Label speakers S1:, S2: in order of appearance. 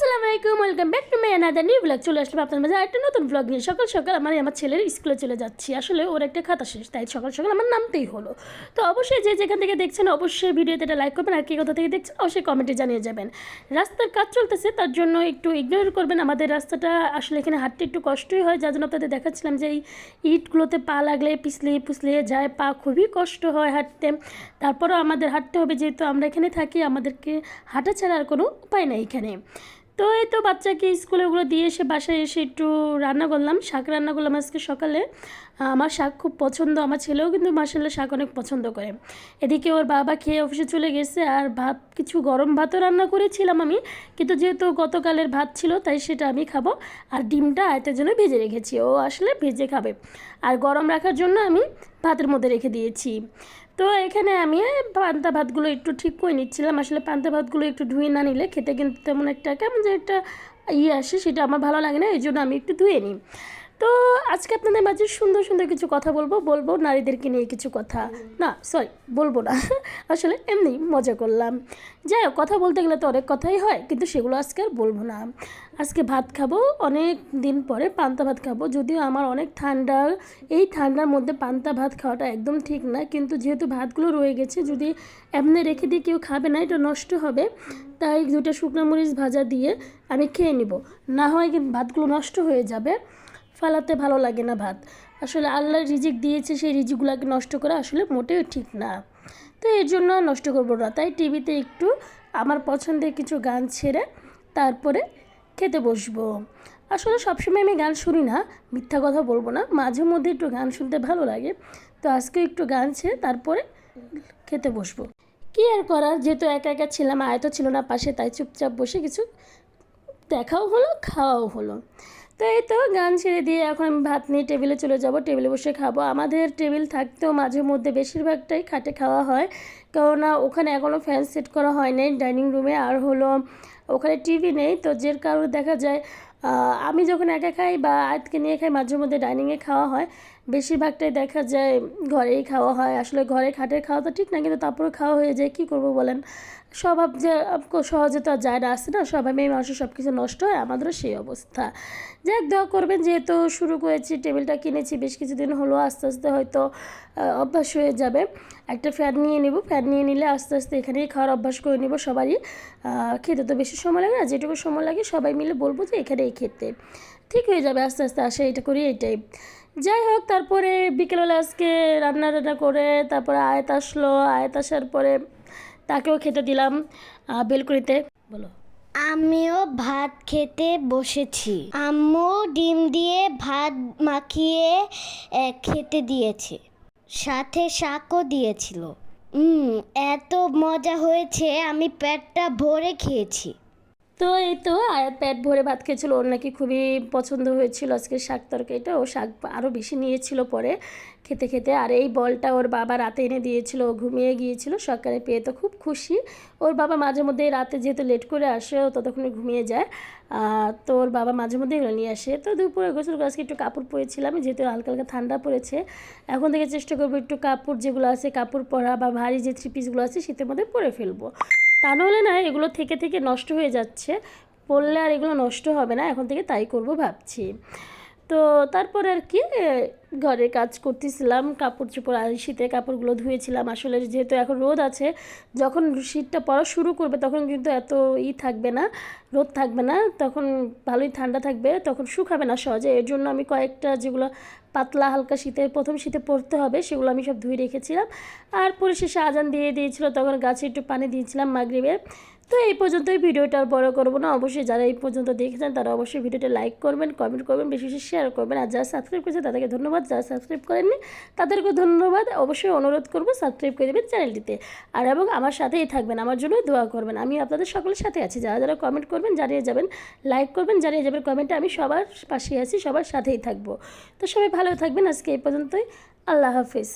S1: আসসালামু আলাইকুম, welcome back to my another new blog. চলে আসলাম আপনার মাঝে একটা নতুন ব্লগ নিয়ে। সকাল সকাল আমার ছেলের স্কুলে চলে যাচ্ছি। আসলে ওর একটা খাতা শেষ, তাই সকাল সকাল আমার নামতেই হলো। তো অবশ্যই যে যেখান থেকে দেখছেন অবশ্যই ভিডিওতে একটা লাইক করবেন, আর কি কোথা থেকে দেখছেন অবশ্যই কমেন্টে জানিয়ে যাবেন। রাস্তার কাজ চলতেছে, তার জন্য একটু ইগনোর করবেন। আমাদের রাস্তাটা আসলে এখানে হাঁটতে একটু কষ্টই হয়, যার জন্য আপনাদের দেখাচ্ছিলাম যে এই ইটগুলোতে পা লাগলে পিছলিয়ে পুছলিয়ে যায়, পা খুবই কষ্ট হয় হাঁটতে। তারপরেও আমাদের হাঁটতে হবে, যেহেতু আমরা এখানে থাকি, আমাদেরকে হাঁটা ছাড়া আর কোনো উপায় নেই এখানে। তো এই তো বাচ্চাকে স্কুলে ওগুলো দিয়ে এসে বাসায় এসে একটু রান্না করলাম, শাক রান্না করলাম আজকে সকালে। আমার শাক খুব পছন্দ, আমার ছেলেও কিন্তু মাশাআল্লাহ শাক অনেক পছন্দ করে। এদিকে ওর বাবা খেয়ে অফিসে চলে গেছে, আর ভাত কিছু গরম ভাতও রান্না করেছিলাম আমি, কিন্তু যেহেতু গতকালের ভাত ছিল তাই সেটা আমি খাবো। আর ডিমটা আয়তের জন্য ভেজে রেখেছি, ও আসলে ভেজে খাবে। আর গরম রাখার জন্য আমি ভাতের মধ্যে রেখে দিয়েছি। তো এখানে আমি পান্তা ভাতগুলো একটু ঠিক করে নিচ্ছিলাম। আসলে পান্তা ভাতগুলো একটু ধুয়ে না নিলে খেতে কিন্তু তেমন একটা কেমন যে একটা আসে, সেটা আমার ভালো লাগে না, এই জন্য আমি একটু ধুয়ে নিই। তো আজকে আপনাদের মাঝে সুন্দর সুন্দর কিছু কথা বলবো নারীদেরকে নিয়ে কিছু কথা। না সরি, বলবো না আসলে এমনি মজা করলাম। যাই হোক, কথা বলতে গেলে তো অনেক কথাই হয়, কিন্তু সেগুলো আজকে আর বলবো না। আজকে ভাত খাবো, অনেক দিন পরে পান্তা ভাত খাবো। যদিও আমার অনেক ঠান্ডা, এই ঠান্ডার মধ্যে পান্তা ভাত খাওয়াটা একদম ঠিক না, কিন্তু যেহেতু ভাতগুলো রয়ে গেছে, যদি এমনি রেখে দিয়ে কেউ খাবে না, এটা নষ্ট হবে। তাই দুটো শুকনো মরিচ ভাজা দিয়ে আমি খেয়ে নিব, না হয় কিন্তু ভাতগুলো নষ্ট হয়ে যাবে। ফালাতে ভালো লাগে না ভাত। আসলে আল্লাহ রিজিক দিয়েছে, সেই রিজিকগুলোকে নষ্ট করা আসলে মোটেও ঠিক না। তো এর জন্য নষ্ট করবো না, তাই টিভিতে একটু আমার পছন্দের কিছু গান ছেড়ে তারপরে খেতে বসবো। আসলে সবসময় আমি গান শুনি না, মিথ্যা কথা বলবো না, মাঝে মধ্যে একটু গান শুনতে ভালো লাগে। তো আজকে একটু গান ছেড়ে তারপরে খেতে বসবো। কী আর করার, যেহেতু একা একা ছিলাম, আয়তো ছিল না পাশে, তাই চুপচাপ বসে কিছু দেখাও হলো, খাওয়াও হলো। তো এই তো গান ছেড়ে দিয়ে এখন আমি ভাত নিয়ে টেবিলে চলে যাব, টেবিলে বসে খাবো। আমাদের টেবিল থাকতেও মাঝে মধ্যে বেশিরভাগটাই খাটে খাওয়া হয়, কেননা ওখানে এখনও ফ্যান সেট করা হয় নাই ডাইনিং রুমে, আর হলো ওখানে টিভি নেই। তো যে কারণে দেখা যায় আমি যখন একা খাই বা আয়াতকে নিয়ে খাই, মাঝে মধ্যে ডাইনিংয়ে খাওয়া হয়, বেশিরভাগটাই দেখা যায় ঘরেই খাওয়া হয়। আসলে ঘরে খাটের খাওয়া তো ঠিক না, কিন্তু তারপরে খাওয়া হয়ে যায়, কী করবো বলেন। স্বভাব যে সহজে তো আর যায় না, আসে না, সবাই মেয়ে মানুষের সব কিছু নষ্ট হয়, আমাদেরও সেই অবস্থা। যাই দোয়া করবেন, যেহেতু শুরু করেছি, টেবিলটা কিনেছি বেশ কিছুদিন হলো, আস্তে আস্তে হয়তো অভ্যাস হয়ে যাবে। একটা ফ্যান নিয়ে নেব, ফ্যান নিয়ে নিলে আস্তে আস্তে এখানেই খাওয়ার অভ্যাস করে নেব সবারই। খেতে তো বেশি সময় লাগে না, যেটুকু সময় লাগে সবাই মিলে বলবো যে এখানেই খেতে, ঠিক হয়ে যাবে আস্তে আস্তে, আসে এটা করি এইটাই। যাই হোক, তারপরে বিকেলবেলা আজকে রান্না করে তারপরে আয়াত আসলো, আয়াত আসার পরে তাকেও খেতে দিলাম বেলকুনিতে। বলো।
S2: আমিও ভাত খেতে বসেছি। আম্মু ডিম দিয়ে ভাত মাখিয়ে খেতে দিয়েছে, সাথে শাকও দিয়েছিল। এত মজা হয়েছে, আমি পেটটা ভরে খেয়েছি।
S1: তো এই তো আয়াত পেট ভরে ভাত খেয়েছিল, ওর নাকি খুবই পছন্দ হয়েছিল আজকে শাক তরকারিটা। ও শাক আরও বেশি নিয়েছিল পরে খেতে খেতে। আর এই বলটা ওর বাবা রাতে এনে দিয়েছিল, ও ঘুমিয়ে গিয়েছিল, সকালে পেয়ে তো খুব খুশি। ওর বাবা মাঝে মধ্যে রাতে যেহেতু লেট করে আসে, ও ততক্ষণে ঘুমিয়ে যায়। তো ওর বাবা মাঝে মধ্যে এগুলো নিয়ে আসে। তো দুপুরে গোসল করে আজকে একটু কাপড় পরেছিলাম, যেহেতু হালকা হালকা ঠান্ডা পড়েছে। এখন থেকে চেষ্টা করবো একটু কাপড় যেগুলো আছে কাপড় পরা বা ভারী যে থ্রি পিসগুলো আছে শীতের মধ্যে পরে ফেলবো। তা নাহলে না এগুলো থেকে থেকে নষ্ট হয়ে যাচ্ছে, পরলে আর এগুলো নষ্ট হবে না, এখন থেকে তাই করব ভাবছি। তো তারপরে আর কি ঘরের কাজ করতেছিলাম, কাপড় চোপড় আর শীতের কাপড়গুলো ধুয়েছিলাম। আসলে যেহেতু এখন রোদ আছে, যখন শীতটা পড়া শুরু করবে তখন কিন্তু এত থাকবে না, রোদ থাকবে না, তখন ভালোই ঠান্ডা থাকবে, তখন শুকাবে না সহজে। এর জন্য আমি কয়েকটা যেগুলো পাতলা হালকা শীতে প্রথম শীতে পরতে হবে সেগুলো আমি সব ধুয়ে রেখেছিলাম। আর পরিশেষে আজান দিয়ে দিয়েছিল, তখন গাছে একটু পানি দিয়েছিলাম মাগরিবে। তো এই পর্যন্তই, ভিডিওটা আর বড় করবো না। অবশ্যই যারা এই পর্যন্ত দেখেছেন তারা অবশ্যই ভিডিওটা লাইক করবেন, কমেন্ট করবেন, বেশি বেশি শেয়ার করবেন। আর যারা সাবস্ক্রাইব করেছে তাদেরকে ধন্যবাদ, যারা সাবস্ক্রাইব করেননি তাদেরকেও ধন্যবাদ। অবশ্যই অনুরোধ করবো সাবস্ক্রাইব করে দেবেন চ্যানেলটিতে, আর এবং আমার সাথেই থাকবেন, আমার জন্য দোয়া করবেন। আমি আপনাদের সকলের সাথে আছি, যারা যারা কমেন্ট করবেন জানিয়ে যাবেন, লাইক করবেন জানিয়ে যাবেন কমেন্টে, আমি সবার পাশেই আছি, সবার সাথেই থাকবো। তো সবাই ভালো থাকবেন, আজকে এই পর্যন্তই, আল্লাহ হাফিজ।